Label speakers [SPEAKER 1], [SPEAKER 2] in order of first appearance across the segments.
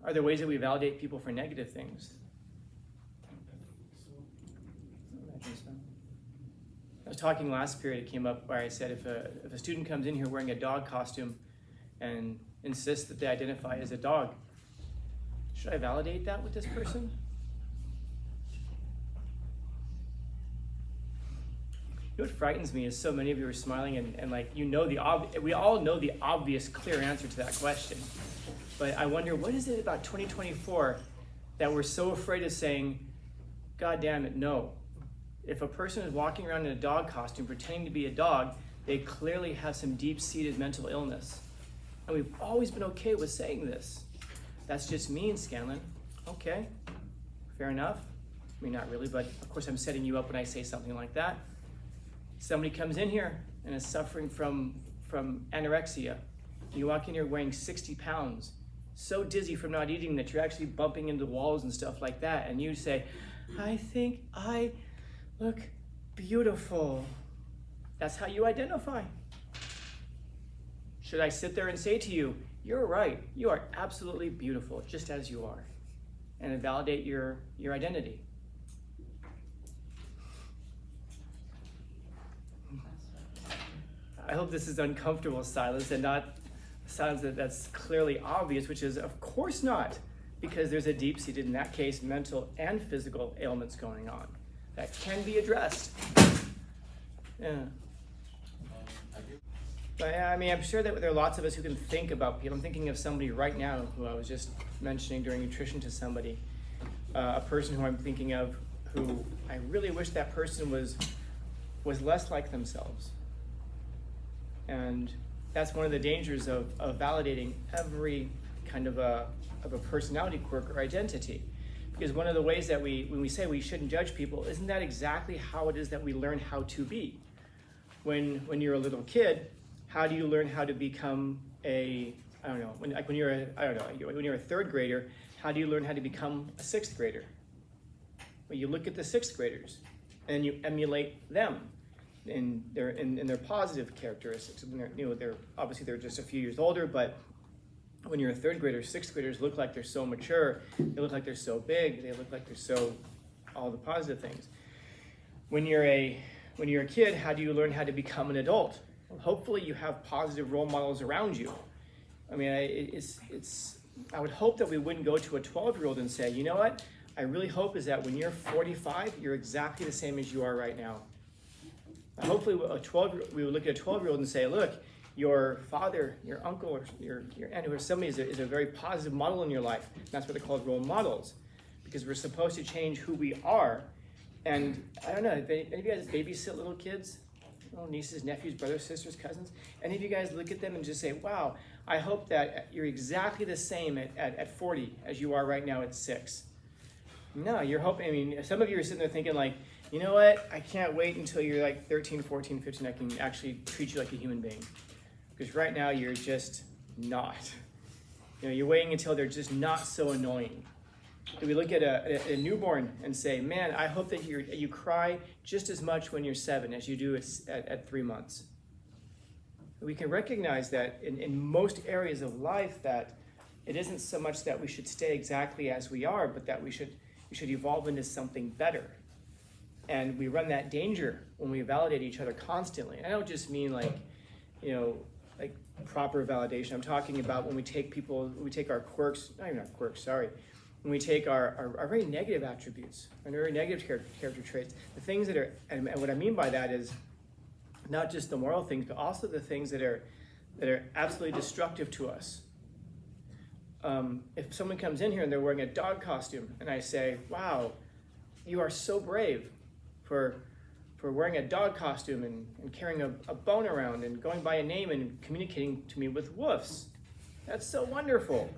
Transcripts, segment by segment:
[SPEAKER 1] Are there ways that we validate people for negative things? I imagine so. I was talking last period, it came up where I said if a student comes in here wearing a dog costume and insists that they identify as a dog, should I validate that with this person? You know what frightens me is so many of you are smiling and like, you know, we all know the obvious, clear answer to that question. But I wonder, what is it about 2024 that we're so afraid of saying, God damn it, no. If a person is walking around in a dog costume pretending to be a dog, they clearly have some deep-seated mental illness. And we've always been okay with saying this. That's just mean, Scanlon. Okay, fair enough. I mean, not really, but of course I'm setting you up when I say something like that. Somebody comes in here and is suffering from anorexia. You walk in here weighing 60 pounds, so dizzy from not eating that you're actually bumping into walls and stuff like that. And you say, I think I look beautiful. That's how you identify. Should I sit there and say to you, you're right, you are absolutely beautiful, just as you are, and validate your identity? I hope this is uncomfortable silence and not silence that's clearly obvious, which is of course not, because there's a deep-seated, in that case, mental and physical ailments going on that can be addressed. Yeah. But I mean, I'm sure that there are lots of us who can think about people. I'm thinking of somebody right now who I was just mentioning during nutrition to somebody, a person who I'm thinking of who I really wish that person was less like themselves. And that's one of the dangers of validating every kind of a personality quirk or identity. Because one of the ways that when we say we shouldn't judge people, isn't that exactly how it is that we learn how to be? When you're a little kid, how do you learn how to become when you're a third grader, how do you learn how to become a sixth grader? Well, you look at the sixth graders and you emulate them in their positive characteristics. They're obviously they're just a few years older, but when you're a third grader, sixth graders look like they're so mature, they look like they're so big, they look like they're so all the positive things. When you're a kid, how do you learn how to become an adult? Well, hopefully you have positive role models around you. I mean, I would hope that we wouldn't go to a 12-year-old and say, you know what, I really hope is that when you're 45, you're exactly the same as you are right now. Hopefully we would look at a 12-year-old and say, look, your father, your uncle, or your aunt, or somebody is a very positive model in your life. And that's what they're called, role models, because we're supposed to change who we are. And I don't know, any of you guys babysit little kids? Nieces, nephews, brothers, sisters, cousins? Any of you guys look at them and just say, wow, I hope that you're exactly the same at 40 as you are right now at 6. No, you're hoping, I mean, some of you are sitting there thinking like, you know what, I can't wait until you're like 13, 14, 15, I can actually treat you like a human being. Because right now you're just not. You're waiting until they're just not so annoying. Do we look at a newborn and say, man, I hope that you cry just as much when you're 7 as you do at 3 months? We can recognize that in most areas of life that it isn't so much that we should stay exactly as we are, but that we should evolve into something better. And we run that danger when we validate each other constantly. And I don't just mean like proper validation. I'm talking about when we take our quirks, not even our quirks, sorry. When we take our very negative attributes, our very negative character traits, the things that are, and what I mean by that is not just the moral things, but also the things that are absolutely destructive to us. If someone comes in here and they're wearing a dog costume, and I say, wow, you are so brave for wearing a dog costume and carrying a bone around and going by a name and communicating to me with woofs. That's so wonderful.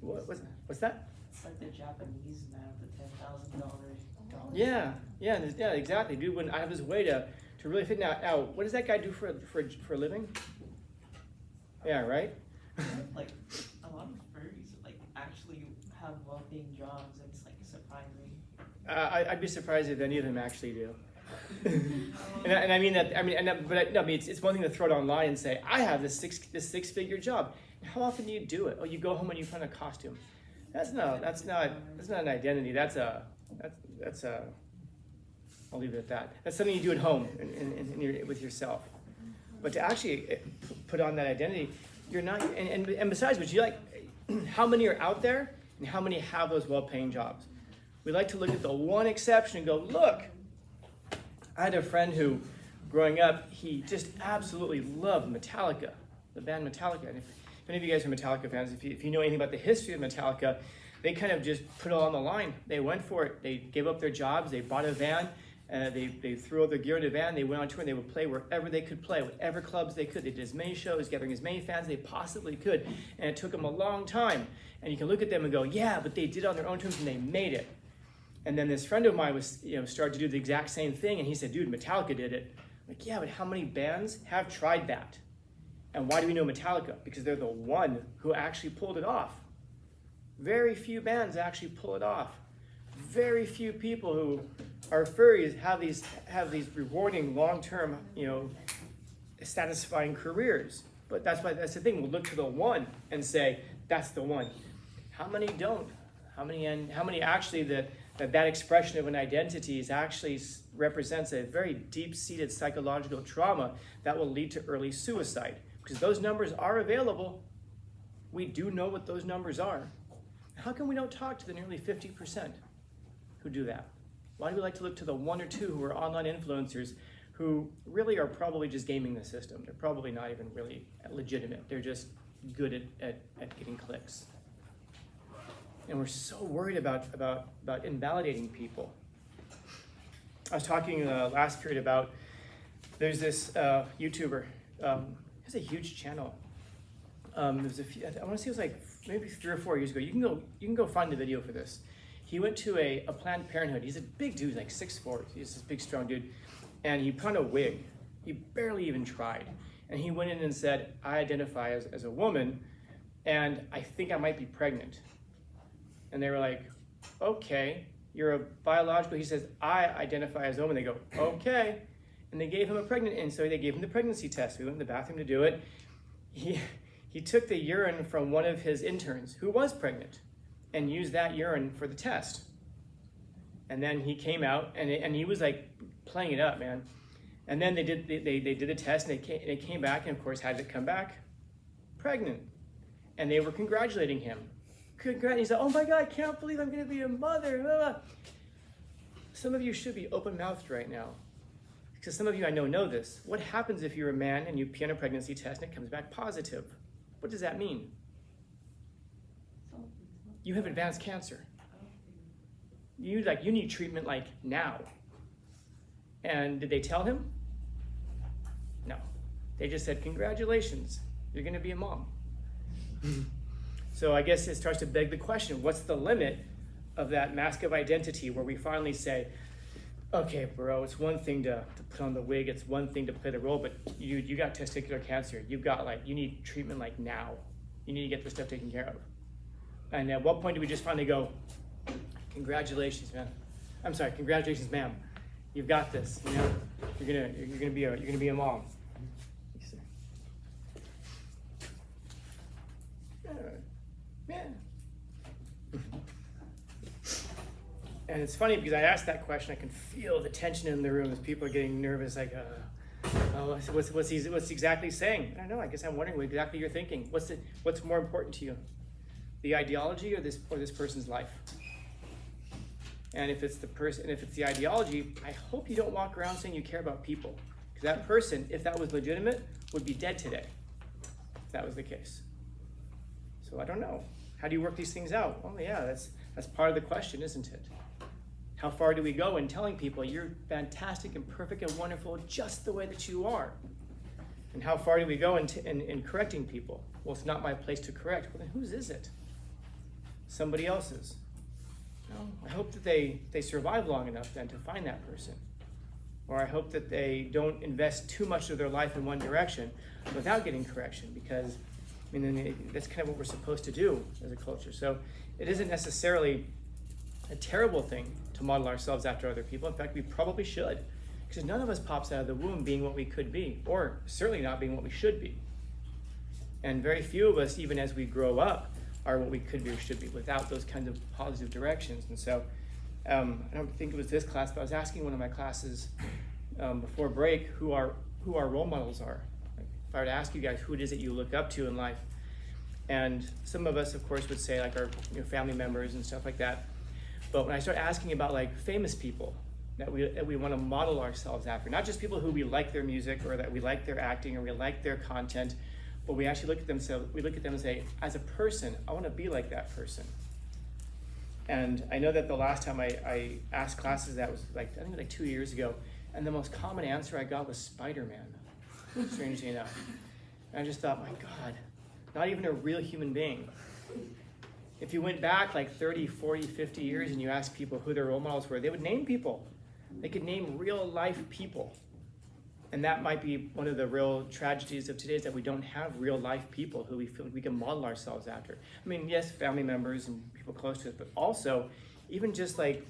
[SPEAKER 1] What's that?
[SPEAKER 2] It's like the Japanese man with the $10,000 dog.
[SPEAKER 1] Yeah, exactly. Dude went out of his way to really fit. Now, what does that guy do for a living? Yeah, right?
[SPEAKER 2] Like, a lot of furries, like, actually have well-paying jobs, and it's, like, surprising.
[SPEAKER 1] I'd be surprised if any of them actually do. and I mean that. It's one thing to throw it online and say, I have this six-figure job. How often do you do it? Oh, you go home and you put on a costume. That's not an identity. That's a, I'll leave it at that. That's something you do at home with yourself. But to actually put on that identity, you're not, and besides which, you like, how many are out there and how many have those well-paying jobs? We like to look at the one exception and go, look, I had a friend who, growing up, he just absolutely loved Metallica, the band Metallica. And if any of you guys are Metallica fans, if you know anything about the history of Metallica, they kind of just put it all on the line. They went for it. They gave up their jobs. They bought a van. They threw all their gear in a van. They went on tour and they would play wherever they could play, whatever clubs they could. They did as many shows, gathering as many fans as they possibly could. And it took them a long time. And you can look at them and go, yeah, but they did it on their own terms and they made it. And then this friend of mine was, started to do the exact same thing. And he said, dude, Metallica did it. I'm like, yeah, but how many bands have tried that? And why do we know Metallica? Because they're the one who actually pulled it off. Very few bands actually pull it off. Very few people who are furries have these rewarding, long-term, satisfying careers. But that's the thing. We'll look to the one and say that's the one. How many don't? How many actually that expression of an identity is actually represents a very deep-seated psychological trauma that will lead to early suicide? Because those numbers are available. We do know what those numbers are. How come we don't talk to the nearly 50% who do that? Why do we like to look to the 1 or 2 who are online influencers who really are probably just gaming the system? They're probably not even really legitimate. They're just good at getting clicks. And we're so worried about invalidating people. I was talking last period about, there's this YouTuber, he has a huge channel. There's a few, I want to say it was like maybe 3 or 4 years ago. You can go find the video for this. He went to a Planned Parenthood. He's a big dude, like 6'4". He's this big, strong dude. And he put on a wig. He barely even tried. And he went in and said, I identify as a woman, and I think I might be pregnant. And they were like, okay, you're a biological. He says, I identify as a woman. They go, okay. And they gave him they gave him the pregnancy test. We went in the bathroom to do it. He took the urine from one of his interns who was pregnant and used that urine for the test. And then he came out and he was like playing it up, man. And then they did the test and they came back, and of course, how did it come back? Pregnant. And they were congratulating him. He said, oh my God, I can't believe I'm gonna be a mother. Blah, blah. Some of you should be open-mouthed right now. Because some of you I know this. What happens if you're a man and you pee on a pregnancy test and it comes back positive? What does that mean? You have advanced cancer. You need treatment like now. And did they tell him? No. They just said, congratulations, you're gonna be a mom. So I guess it starts to beg the question, what's the limit of that mask of identity where we finally say, okay, bro, it's one thing to put on the wig, it's one thing to play the role, but you got testicular cancer, you need treatment like now. You need to get this stuff taken care of. And at what point do we just finally go, congratulations, man. I'm sorry, congratulations, ma'am. You've got this. You're gonna be a mom. Yeah. And it's funny because I asked that question, I can feel the tension in the room as people are getting nervous, like, what's he exactly saying? I don't know, I guess I'm wondering what exactly you're thinking. What's more important to you? The ideology or this person's life? And if it's the ideology, I hope you don't walk around saying you care about people. Because that person, if that was legitimate, would be dead today, if that was the case. So I don't know. How do you work these things out? Well, yeah, that's part of the question, isn't it? How far do we go in telling people you're fantastic and perfect and wonderful just the way that you are? And how far do we go in correcting people? Well, it's not my place to correct. Well, then whose is it? Somebody else's. No, I hope that they survive long enough then to find that person. Or I hope that they don't invest too much of their life in one direction without getting correction, because that's kind of what we're supposed to do as a culture. So it isn't necessarily a terrible thing to model ourselves after other people. In fact, we probably should, because none of us pops out of the womb being what we could be, or certainly not being what we should be. And very few of us, even as we grow up, are what we could be or should be without those kinds of positive directions. And so I don't think it was this class, but I was asking one of my classes before break who our role models are. Like, if I were to ask you guys who it is that you look up to in life, and some of us, of course, would say like our family members and stuff like that. But when I start asking about like famous people that we want to model ourselves after, not just people who we like their music or that we like their acting or we like their content, but we actually look at them. So we look at them and say, as a person, I want to be like that person. And I know that the last time I asked classes, that was like, I think like 2 years ago, and the most common answer I got was Spider-Man, strangely enough. And I just thought, my God, not even a real human being. If you went back like 30, 40, 50 years and you asked people who their role models were, they would name people. They could name real life people. And that might be one of the real tragedies of today, is that we don't have real life people who we feel like we can model ourselves after. I mean, yes, family members and people close to us, but also even just like,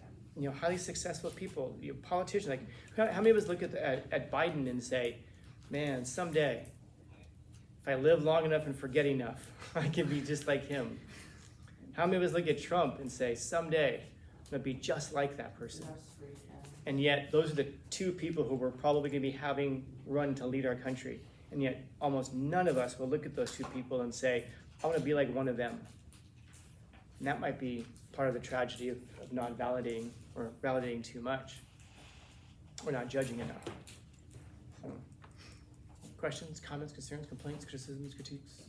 [SPEAKER 1] highly successful people, politicians. Like, how many of us look at Biden and say, man, someday, if I live long enough and forget enough, I can be just like him. How many of us look at Trump and say, someday, I'm gonna be just like that person? And yet, those are the two people who we're probably gonna be having run to lead our country. And yet, almost none of us will look at those two people and say, I wanna be like one of them. And that might be part of the tragedy of not validating or validating too much. Or not judging enough. So, questions, comments, concerns, complaints, criticisms, critiques?